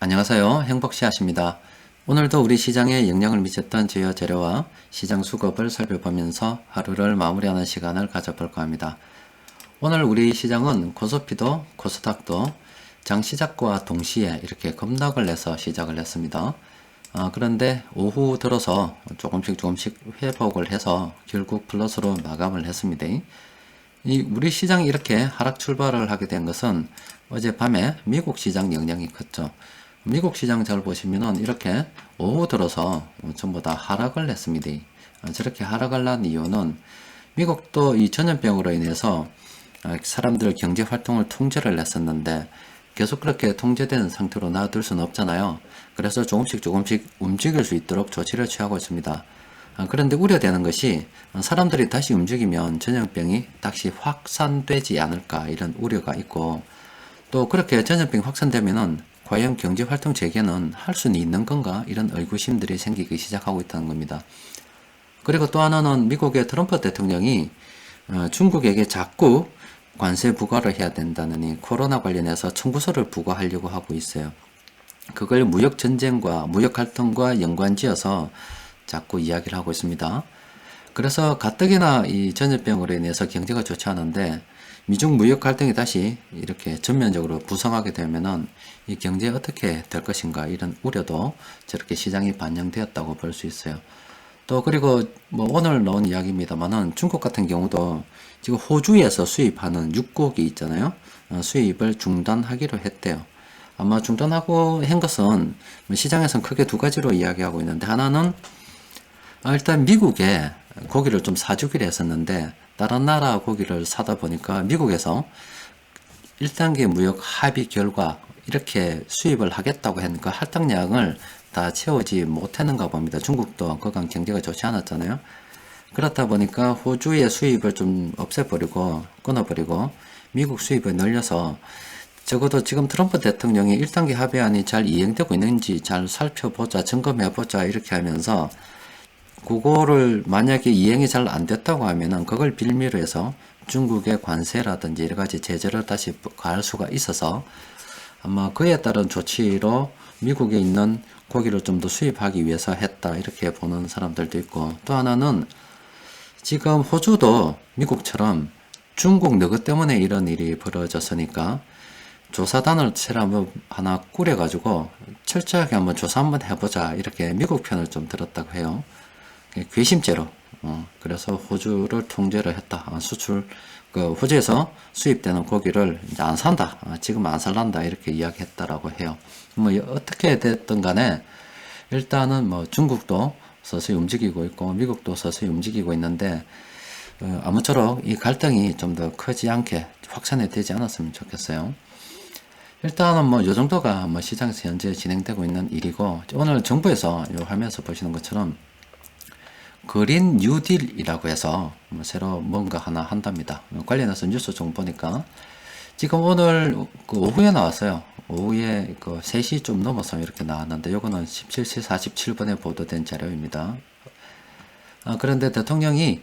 안녕하세요. 행복씨앗입니다. 오늘도 우리 시장에 영향을 미쳤던 주요 재료와 시장 수급을 살펴보면서 하루를 마무리하는 시간을 가져볼까 합니다. 오늘 우리 시장은 코스피도 코스닥도 장 시작과 동시에 이렇게 급락을 해서 시작을 했습니다. 그런데 오후 들어서 조금씩 회복을 해서 결국 플러스로 마감을 했습니다. 우리 시장이 이렇게 하락 출발을 하게 된 것은 어젯밤에 미국 시장 영향이 컸죠. 미국 시장 잘 보시면은 이렇게 오후 들어서 전부 다 하락을 했습니다. 저렇게 하락을 한 이유는 미국도 이 전염병으로 인해서 사람들 경제 활동을 통제를 했었는데 계속 그렇게 통제된 상태로 놔둘 수는 없잖아요. 그래서 조금씩 움직일 수 있도록 조치를 취하고 있습니다. 그런데 우려되는 것이 사람들이 다시 움직이면 전염병이 다시 확산되지 않을까 이런 우려가 있고, 또 그렇게 전염병이 확산되면은 과연 경제활동 재개는 할 수는 있는 건가 이런 의구심들이 생기기 시작하고 있다는 겁니다. 그리고 또 하나는 미국의 트럼프 대통령이 중국에게 자꾸 관세 부과를 해야 된다느니 코로나 관련해서 청구서를 부과하려고 하고 있어요. 그걸 무역 전쟁과 무역 활동과 연관지어서 자꾸 이야기를 하고 있습니다. 그래서 가뜩이나 이 전염병으로 인해서 경제가 좋지 않은데 미중 무역 갈등이 다시 이렇게 전면적으로 부상하게 되면은 이 경제에 어떻게 될 것인가 이런 우려도 저렇게 시장이 반영되었다고 볼 수 있어요. 또 그리고 뭐 오늘 나온 이야기입니다만은 중국 같은 경우도 지금 호주에서 수입하는 육고기 있잖아요. 수입을 중단하기로 했대요. 아마 중단하고 한 것은 시장에서는 크게 두 가지로 이야기하고 있는데, 하나는 일단 미국에 고기를 좀 사주기로 했었는데 다른 나라 고기를 사다 보니까 미국에서 1단계 무역 합의 결과 이렇게 수입을 하겠다고 했는데 그 할당량을 다 채우지 못했는가 봅니다. 중국도 그간 경제가 좋지 않았잖아요. 그렇다 보니까 호주의 수입을 좀 없애버리고 끊어버리고 미국 수입을 늘려서 적어도 지금 트럼프 대통령이 1단계 합의안이 잘 이행되고 있는지 잘 살펴보자, 점검해보자 이렇게 하면서 그거를 만약에 이행이 잘 안 됐다고 하면은 그걸 빌미로 해서 중국의 관세라든지 여러 가지 제재를 다시 가할 수가 있어서 아마 그에 따른 조치로 미국에 있는 고기를 좀 더 수입하기 위해서 했다 이렇게 보는 사람들도 있고, 또 하나는 지금 호주도 미국처럼 중국 너그 때문에 이런 일이 벌어졌으니까 조사단을 새로 한번 하나 꾸려가지고 철저하게 한번 조사 한번 해보자 이렇게 미국 편을 좀 들었다고 해요. 괘씸죄로. 그래서 호주를 통제를 했다. 수출, 호주에서 수입되는 고기를 이제 안 산다. 지금 안 살란다. 이렇게 이야기했다라고 해요. 뭐, 어떻게 됐든 간에, 일단은 뭐, 중국도 서서히 움직이고 있고, 미국도 서서히 움직이고 있는데, 아무쪼록 이 갈등이 좀 더 크지 않게 확산이 되지 않았으면 좋겠어요. 일단은 뭐, 요 정도가 뭐, 시장에서 현재 진행되고 있는 일이고, 오늘 정부에서 요 화면에서 보시는 것처럼, 그린 뉴딜이라고 해서 새로 뭔가 하나 한답니다. 관련해서 뉴스 좀 보니까 지금 오늘 그 오후에 나왔어요. 오후에 그 3시 좀 넘어서 이렇게 나왔는데 요거는 17시 47분에 보도된 자료입니다. 그런데 대통령이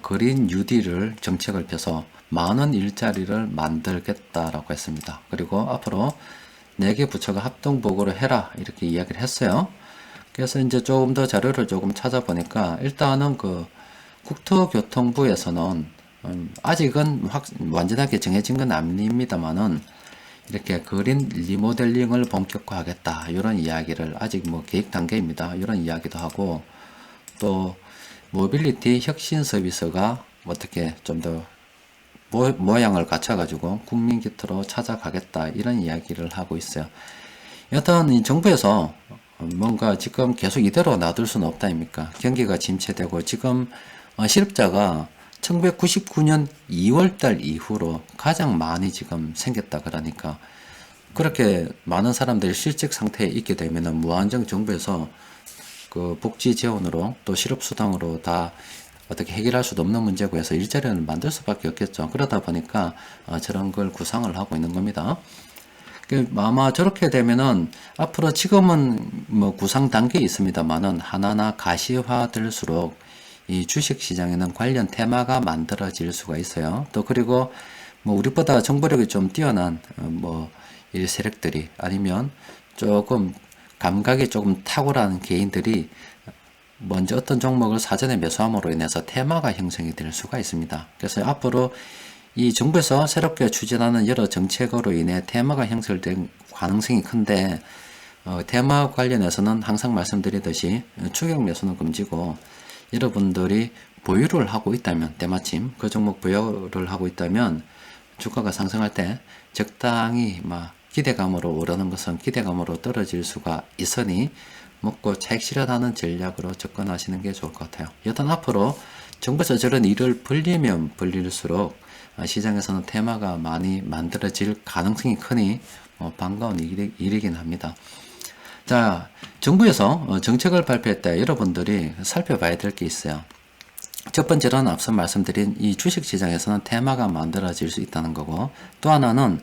그린 뉴딜을 정책을 펴서 많은 일자리를 만들겠다라고 했습니다. 그리고 앞으로 4개 부처가 합동 보고를 해라 이렇게 이야기를 했어요. 그래서 이제 조금 더 자료를 조금 찾아보니까 일단은 그 국토교통부에서는 아직은 완전하게 정해진 건 아닙니다만은 이렇게 그린 리모델링을 본격화하겠다 이런 이야기를 아직 뭐 계획 단계입니다. 이런 이야기도 하고, 또 모빌리티 혁신 서비스가 어떻게 좀 더 모양을 갖춰가지고 국민 곁으로 찾아가겠다 이런 이야기를 하고 있어요. 여튼 이 정부에서 뭔가 지금 계속 이대로 놔둘 수는 없다 아닙니까? 경기가 침체되고 지금 실업자가 1999년 2월달 이후로 가장 많이 지금 생겼다 그러니까 그렇게 많은 사람들이 실직 상태에 있게 되면은 무한정 정부에서 그 복지 지원으로 또 실업수당으로 다 어떻게 해결할 수도 없는 문제고 해서 일자리를 만들 수밖에 없겠죠. 그러다 보니까 저런 걸 구상을 하고 있는 겁니다. 아마 저렇게 되면은 앞으로 지금은 뭐 구상 단계에 있습니다만은 하나하나 가시화될수록 이 주식 시장에는 관련 테마가 만들어질 수가 있어요. 또 그리고 뭐 우리보다 정보력이 좀 뛰어난 뭐 일 세력들이 아니면 조금 감각이 조금 탁월한 개인들이 먼저 어떤 종목을 사전에 매수함으로 인해서 테마가 형성이 될 수가 있습니다. 그래서 앞으로 이 정부에서 새롭게 추진하는 여러 정책으로 인해 테마가 형성될 가능성이 큰데, 테마 관련해서는 항상 말씀드리듯이 추격 매수는 금지고, 여러분들이 보유를 하고 있다면, 때마침 그 종목 보유를 하고 있다면 주가가 상승할 때 적당히 기대감으로 오르는 것은 기대감으로 떨어질 수가 있으니 먹고 차익 실현하는 전략으로 접근하시는 게 좋을 것 같아요. 여튼 앞으로 정부에서 저런 일을 벌리면 벌릴수록 시장에서는 테마가 많이 만들어질 가능성이 크니 반가운 일이긴 합니다. 자, 정부에서 정책을 발표할 때 여러분들이 살펴봐야 될 게 있어요. 첫 번째로는 앞서 말씀드린 이 주식시장에서는 테마가 만들어질 수 있다는 거고, 또 하나는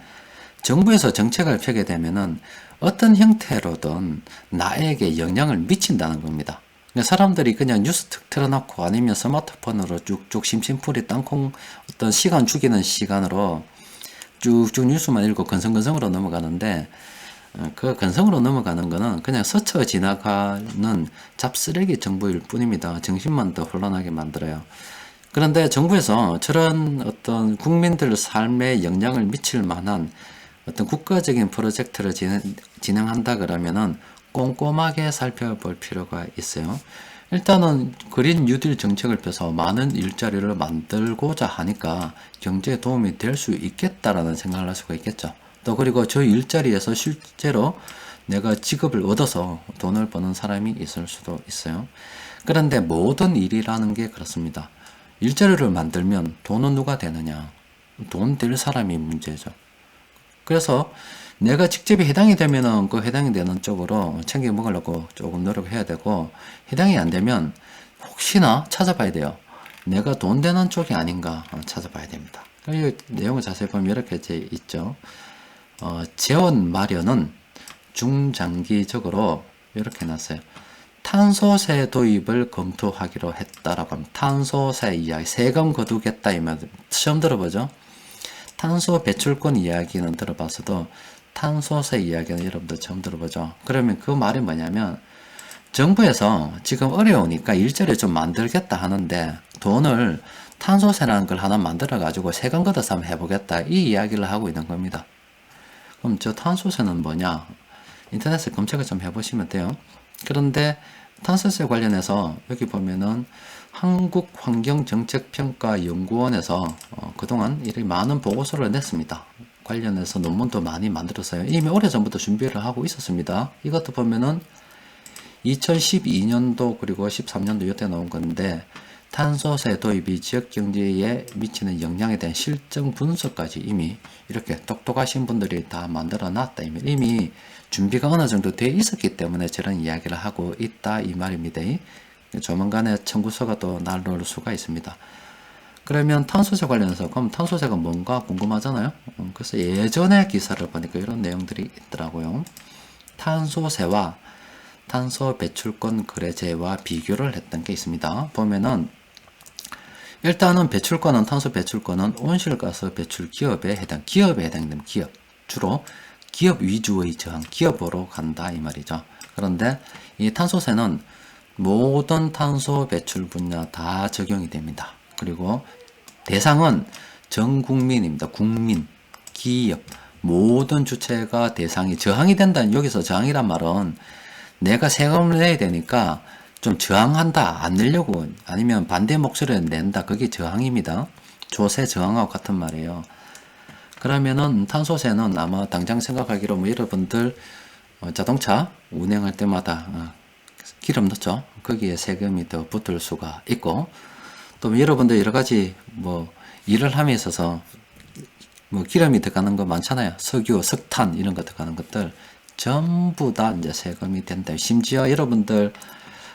정부에서 정책을 펴게 되면은 어떤 형태로든 나에게 영향을 미친다는 겁니다. 사람들이 그냥 뉴스 툭 틀어놓고 아니면 스마트폰으로 쭉쭉 심심풀이 땅콩 어떤 시간 죽이는 시간으로 쭉쭉 뉴스만 읽고 건성건성으로 넘어가는데, 그 건성으로 넘어가는 거는 그냥 스쳐 지나가는 잡쓰레기 정보일 뿐입니다. 정신만 더 혼란하게 만들어요. 그런데 정부에서 저런 어떤 국민들 삶에 영향을 미칠 만한 어떤 국가적인 프로젝트를 진행한다 그러면은 꼼꼼하게 살펴볼 필요가 있어요. 일단은 그린 뉴딜 정책을 펴서 많은 일자리를 만들고자 하니까 경제에 도움이 될 수 있겠다라는 생각을 할 수가 있겠죠. 또 그리고 저 일자리에서 실제로 내가 직업을 얻어서 돈을 버는 사람이 있을 수도 있어요. 그런데 모든 일이라는 게 그렇습니다. 일자리를 만들면 돈은 누가 되느냐? 돈 될 사람이 문제죠. 그래서 내가 직접 해당이 되면은 그 해당이 되는 쪽으로 챙겨 먹으려고 조금 노력해야 되고, 해당이 안 되면 혹시나 찾아봐야 돼요. 내가 돈 되는 쪽이 아닌가 찾아봐야 됩니다. 이 내용을 자세히 보면 이렇게 있죠. 재원 마련은 중장기적으로 이렇게 해놨어요. 탄소세 도입을 검토하기로 했다라고 합니다. 탄소세 이야기, 세금 거두겠다 이 말 처음 들어보죠. 탄소 배출권 이야기는 들어봤어도 탄소세 이야기는 여러분들 처음 들어보죠. 그러면 그 말이 뭐냐면, 정부에서 지금 어려우니까 일자리 좀 만들겠다 하는데 돈을 탄소세라는 걸 하나 만들어 가지고 세금 걷어서 한번 해보겠다, 이 이야기를 하고 있는 겁니다. 그럼 저 탄소세는 뭐냐? 인터넷에 검색을 좀 해보시면 돼요. 그런데 탄소세 관련해서 여기 보면은 한국환경정책평가연구원에서 그동안 이렇게 많은 보고서를 냈습니다. 관련해서 논문도 많이 만들었어요. 이미 오래전부터 준비를 하고 있었습니다. 이것도 보면은 2012년도 그리고 13년도 이때 나온 건데, 탄소세 도입이 지역경제에 미치는 영향에 대한 실증 분석까지 이미 이렇게 똑똑하신 분들이 다 만들어 놨다. 이미 준비가 어느 정도 되어 있었기 때문에 저런 이야기를 하고 있다 이 말입니다. 조만간에 청구서가 또 날아올 수가 있습니다. 그러면 탄소세 관련해서 그럼 탄소세가 뭔가 궁금하잖아요. 그래서 예전에 기사를 보니까 이런 내용들이 있더라고요. 탄소세와 탄소 배출권 거래제와 비교를 했던 게 있습니다. 보면은 일단은 배출권은, 탄소 배출권은 온실가스 배출 기업에 해당되는 기업, 주로 기업 위주의 저항, 기업으로 간다 이 말이죠. 그런데 이 탄소세는 모든 탄소 배출 분야 다 적용이 됩니다. 그리고 대상은 전 국민입니다. 국민, 기업, 모든 주체가 대상이 저항이 된다는, 여기서 저항이란 말은 내가 세금을 내야 되니까 좀 저항한다, 안 내려고, 아니면 반대 목소리를 낸다, 그게 저항입니다. 조세 저항하고 같은 말이에요. 그러면은 탄소세는 아마 당장 생각하기로 여러분들 자동차 운행할 때마다 기름 넣죠. 거기에 세금이 더 붙을 수가 있고, 또 여러분들 여러 가지 일을 함에 있어서 기름이 들어가는 거 많잖아요. 석유, 석탄 이런 거 들어가는 것들 전부 다 이제 세금이 된다. 심지어 여러분들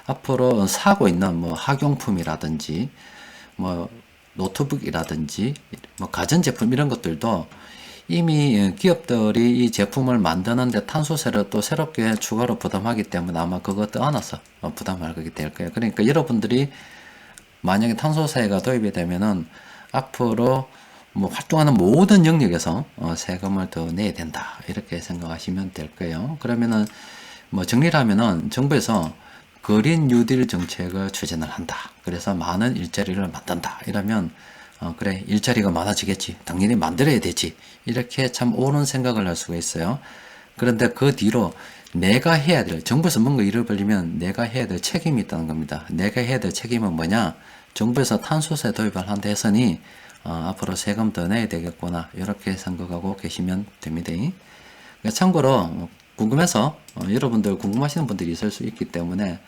앞으로 사고 있는 학용품이라든지 노트북이라든지 가전제품 이런 것들도 이미 기업들이 이 제품을 만드는데 탄소세를 또 새롭게 추가로 부담하기 때문에 아마 그것도 안아서 부담할 거게 될 거예요. 그러니까 여러분들이 만약에 탄소세가 도입이 되면은 앞으로 뭐 활동하는 모든 영역에서 세금을 더 내야 된다 이렇게 생각하시면 될 거예요. 그러면은 뭐 정리를 하면은 정부에서 그린 뉴딜 정책을 추진을 한다. 그래서 많은 일자리를 만든다. 이러면 그래 일자리가 많아지겠지. 당연히 만들어야 되지. 이렇게 참 옳은 생각을 할 수가 있어요. 그런데 그 뒤로 내가 해야 될, 정부에서 뭔가 일을 벌리면 내가 해야 될 책임이 있다는 겁니다. 내가 해야 될 책임은 뭐냐? 정부에서 탄소세 도입을 한다 했으니 앞으로 세금 더 내야 되겠구나 이렇게 생각하고 계시면 됩니다. 참고로 궁금해서 여러분들 궁금하시는 분들이 있을 수 있기 때문에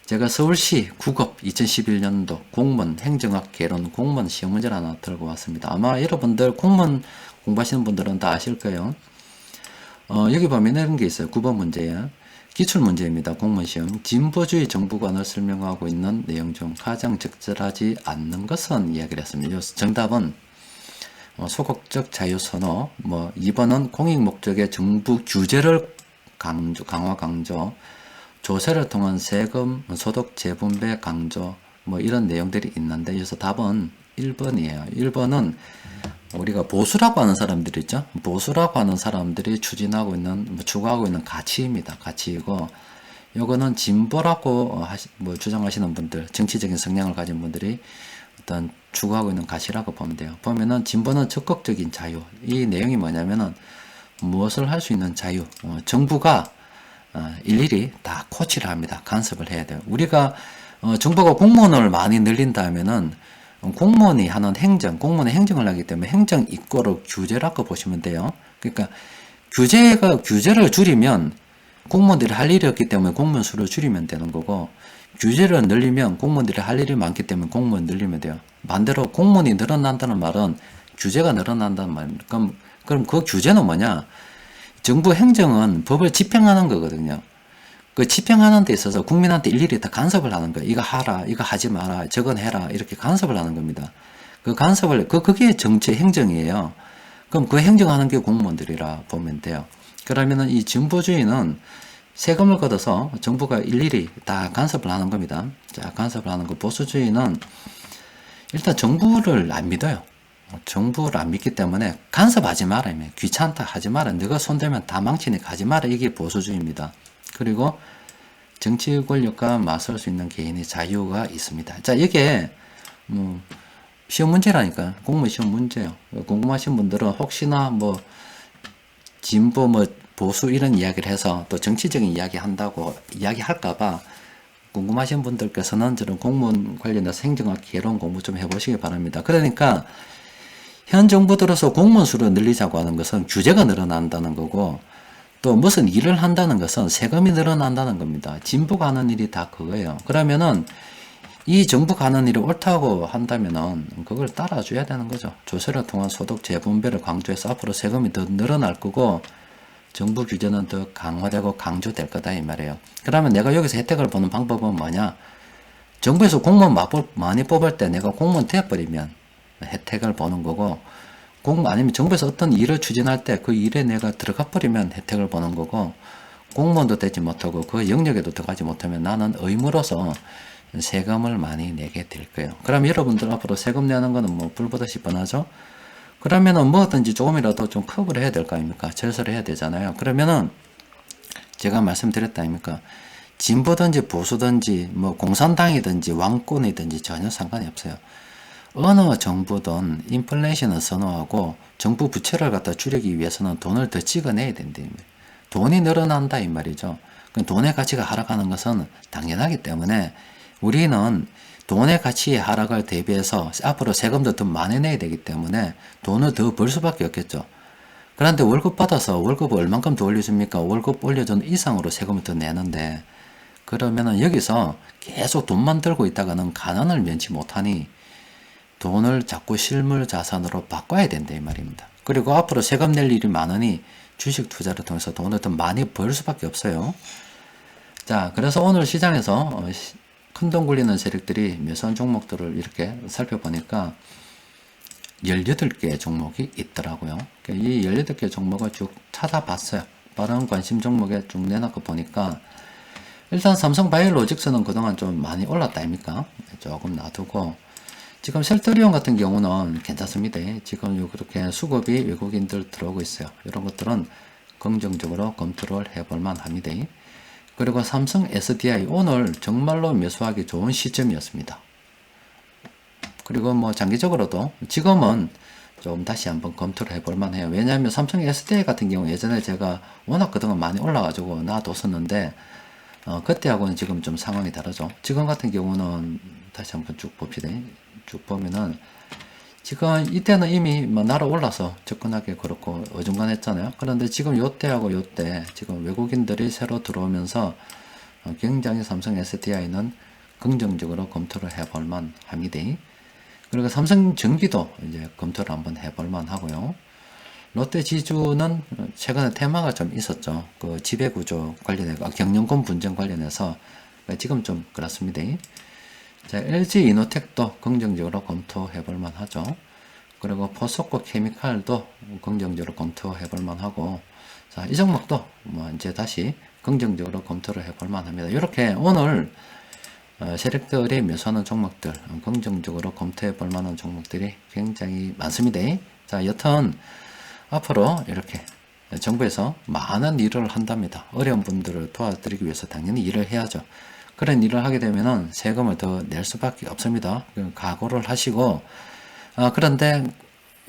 제가 서울시 국업 2011년도 공무원 행정학 개론 공무원 시험 문제를 하나 들고 왔습니다. 아마 여러분들 공무원 공부하시는 분들은 다 아실 거예요. 여기 보면 이런 게 있어요. 9번 문제에 기출문제입니다. 공무원 시험. 진보주의 정부관을 설명하고 있는 내용 중 가장 적절하지 않는 것은 이야기를 했습니다. 정답은 소극적 자유선호, 2번은 공익 목적의 정부 규제를 강화 강조, 조세를 통한 세금 소득 재분배 강조, 이런 내용들이 있는데, 여기서 답은 1번이에요. 1번은 우리가 보수라고 하는 사람들이 있죠. 보수라고 하는 사람들이 추진하고 있는, 추구하고 있는 가치입니다. 가치이고, 요거는 진보라고 주장하시는 분들, 정치적인 성향을 가진 분들이 어떤 추구하고 있는 가치라고 보면 돼요. 보면은 진보는 적극적인 자유. 이 내용이 뭐냐면은 무엇을 할 수 있는 자유. 정부가 일일이 다 코치를 합니다. 간섭을 해야 돼요. 우리가 정부가 공무원을 많이 늘린다면은 공무원이 하는 행정, 공무원의 행정을 하기 때문에 행정 이꼬르 규제라고 보시면 돼요. 그러니까 규제를 줄이면 공무원들이 할 일이 없기 때문에 공무원 수를 줄이면 되는 거고, 규제를 늘리면 공무원들이 할 일이 많기 때문에 공무원 늘리면 돼요. 반대로 공무원이 늘어난다는 말은 규제가 늘어난다는 말입니다. 그럼 그 규제는 뭐냐? 정부 행정은 법을 집행하는 거거든요. 그 집행하는 데 있어서 국민한테 일일이 다 간섭을 하는 거예요. 이거 하라, 이거 하지 마라, 저건 해라, 이렇게 간섭을 하는 겁니다. 그게 정치 행정이에요. 그럼 그 행정하는 게 공무원들이라 보면 돼요. 그러면은 이 진보주의는 세금을 걷어서 정부가 일일이 다 간섭을 하는 겁니다. 자, 간섭을 하는 거. 보수주의는 일단 정부를 안 믿어요. 정부를 안 믿기 때문에 간섭하지 마라. 귀찮다, 하지 마라. 너가 손대면 다 망치니까 하지 마라. 이게 보수주의입니다. 그리고 정치 권력과 맞설 수 있는 개인의 자유가 있습니다. 자, 이게 시험 문제라니까. 공무원 시험 문제예요. 궁금하신 분들은 혹시나 진보 보수 이런 이야기를 해서 또 정치적인 이야기 한다고 이야기할까봐 궁금하신 분들께서는 저런 공무원 관련해서 행정학 개론 공부 좀 해보시기 바랍니다. 그러니까 현 정부 들어서 공무원 수를 늘리자고 하는 것은 규제가 늘어난다는 거고, 또 무슨 일을 한다는 것은 세금이 늘어난다는 겁니다. 진보가 하는 일이 다 그거예요. 그러면은 이 정부가 하는 일이 옳다고 한다면은 그걸 따라줘야 되는 거죠. 조세를 통한 소득 재분배를 강조해서 앞으로 세금이 더 늘어날 거고, 정부 규제는 더 강화되고 강조될 거다 이 말이에요. 그러면 내가 여기서 혜택을 보는 방법은 뭐냐? 정부에서 공무원 많이 뽑을 때 내가 공무원 되어버리면 혜택을 보는 거고, 아니면 정부에서 어떤 일을 추진할 때 그 일에 내가 들어가 버리면 혜택을 보는 거고, 공무원도 되지 못하고 그 영역에도 들어가지 못하면 나는 의무로서 세금을 많이 내게 될 거예요. 그럼 여러분들 앞으로 세금 내는 거는 불보듯이 뻔하죠? 그러면은 뭐든지 조금이라도 좀 커버를 해야 될 거 아닙니까? 절세를 해야 되잖아요. 그러면은 제가 말씀드렸다 아닙니까? 진보든지 보수든지 공산당이든지 왕권이든지 전혀 상관이 없어요. 어느 정부든 인플레이션을 선호하고 정부 부채를 갖다 줄이기 위해서는 돈을 더 찍어내야 된다. 돈이 늘어난다 이 말이죠. 돈의 가치가 하락하는 것은 당연하기 때문에 우리는 돈의 가치의 하락을 대비해서 앞으로 세금도 더 많이 내야 되기 때문에 돈을 더 벌 수밖에 없겠죠. 그런데 월급 받아서 월급을 얼만큼 더 올려줍니까? 월급 올려준 이상으로 세금을 더 내는데, 그러면은 여기서 계속 돈만 들고 있다가는 가난을 면치 못하니 돈을 자꾸 실물 자산으로 바꿔야 된다 이 말입니다. 그리고 앞으로 세금 낼 일이 많으니 주식 투자를 통해서 돈을 더 많이 벌 수밖에 없어요. 자, 그래서 오늘 시장에서 큰돈 굴리는 세력들이 몇몇 종목들을 이렇게 살펴보니까 18개 종목이 있더라고요. 이 18개 종목을 쭉 찾아봤어요. 빠른 관심 종목에 쭉 내놓고 보니까 일단 삼성바이오로직스는 그동안 좀 많이 올랐다 아닙니까? 조금 놔두고, 지금 셀터리온 같은 경우는 괜찮습니다. 지금 그렇게 수급이 외국인들 들어오고 있어요. 이런 것들은 긍정적으로 검토를 해볼만 합니다. 그리고 삼성 SDI 오늘 정말로 매수하기 좋은 시점이었습니다. 그리고 뭐 장기적으로도 지금은 좀 다시 한번 검토를 해볼만 해요. 왜냐하면 삼성 SDI 같은 경우 예전에 제가 워낙 그동안 많이 올라가지고 놔뒀었는데 그때하고는 지금 좀 상황이 다르죠. 지금 같은 경우는 다시 한번 쭉 봅시다. 쭉 보면은 지금 이때는 이미 뭐 날아올라서 접근하기 그렇고 어중간했잖아요. 그런데 지금 요때하고 요때 지금 외국인들이 새로 들어오면서 굉장히 삼성 SDI는 긍정적으로 검토를 해볼만 합니다. 그리고 삼성전기도 이제 검토를 한번 해볼만 하고요. 롯데지주는 최근에 테마가 좀 있었죠. 그 지배구조 관련해, 경영권 분쟁 관련해서 지금 좀 그렇습니다. 자, LG이노텍도 긍정적으로 검토해볼만 하죠. 그리고 포스코 케미칼도 긍정적으로 검토해볼만 하고, 자, 이 종목도 뭐 이제 다시 긍정적으로 검토를 해볼만 합니다. 이렇게 오늘 세력들이 매수하는 종목들, 긍정적으로 검토해볼 만한 종목들이 굉장히 많습니다. 자, 여튼 앞으로 이렇게 정부에서 많은 일을 한답니다. 어려운 분들을 도와드리기 위해서 당연히 일을 해야죠. 그런 일을 하게 되면은 세금을 더 낼 수밖에 없습니다. 각오를 하시고, 그런데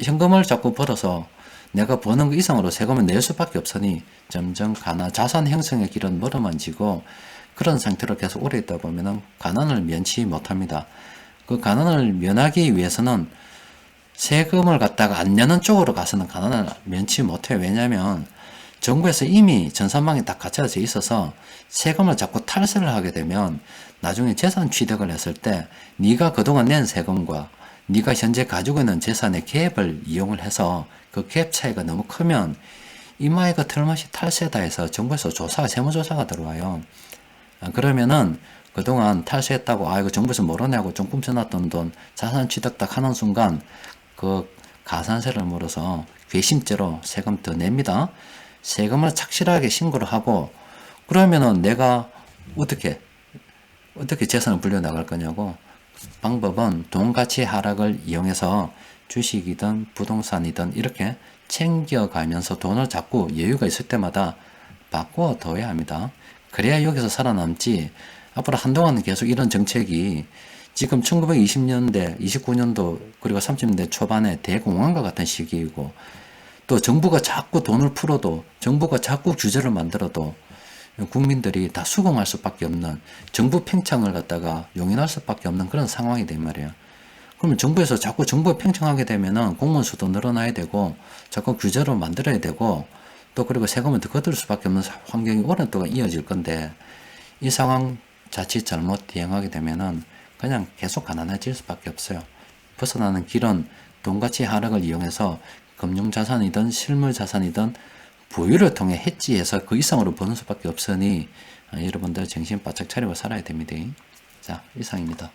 현금을 자꾸 벌어서 내가 버는 것 이상으로 세금을 낼 수밖에 없으니 점점 자산 형성의 길은 멀어만지고 그런 상태로 계속 오래 있다 보면은 가난을 면치 못합니다. 그 가난을 면하기 위해서는 세금을 갖다가 안 내는 쪽으로 가서는 가난을 면치 못해요. 왜냐하면 정부에서 이미 전산망이 딱 갖춰져 있어서 세금을 자꾸 탈세를 하게 되면 나중에 재산 취득을 했을 때 네가 그동안 낸 세금과 네가 현재 가지고 있는 재산의 갭을 이용을 해서 그 갭 차이가 너무 크면 이마이가 틀림없이 탈세다 해서 정부에서 세무조사가 들어와요. 그러면은 그동안 탈세했다고 이거 정부에서 몰아내고 좀 꿈쳐놨던 돈 자산 취득 딱 하는 순간 그 가산세를 물어서 괘씸죄로 세금 더 냅니다. 세금을 착실하게 신고를 하고 그러면은 내가 어떻게 재산을 불려나갈 거냐고. 방법은 돈 가치 하락을 이용해서 주식이든 부동산이든 이렇게 챙겨가면서 돈을 자꾸 여유가 있을 때마다 바꿔 둬야 합니다. 그래야 여기서 살아남지. 앞으로 한동안은 계속 이런 정책이 지금 1920년대, 29년도 그리고 30년대 초반에 대공황과 같은 시기이고 또 정부가 자꾸 돈을 풀어도 정부가 자꾸 규제를 만들어도 국민들이 다 수긍할 수밖에 없는 정부 팽창을 갖다가 용인할 수밖에 없는 그런 상황이 된 말이에요. 그러면 정부에서 자꾸 정부에 팽창하게 되면은 공무원 수도 늘어나야 되고 자꾸 규제를 만들어야 되고 또 그리고 세금을 더 거둘 수밖에 없는 환경이 오랜 동안 이어질 건데 이 상황 자칫 잘못 대응하게 되면은 그냥 계속 가난해질 수밖에 없어요. 벗어나는 길은 돈가치 하락을 이용해서 금융자산이든 실물자산이든 보유를 통해 해지해서 그 이상으로 버는 수밖에 없으니 여러분들 정신 바짝 차리고 살아야 됩니다. 자, 이상입니다.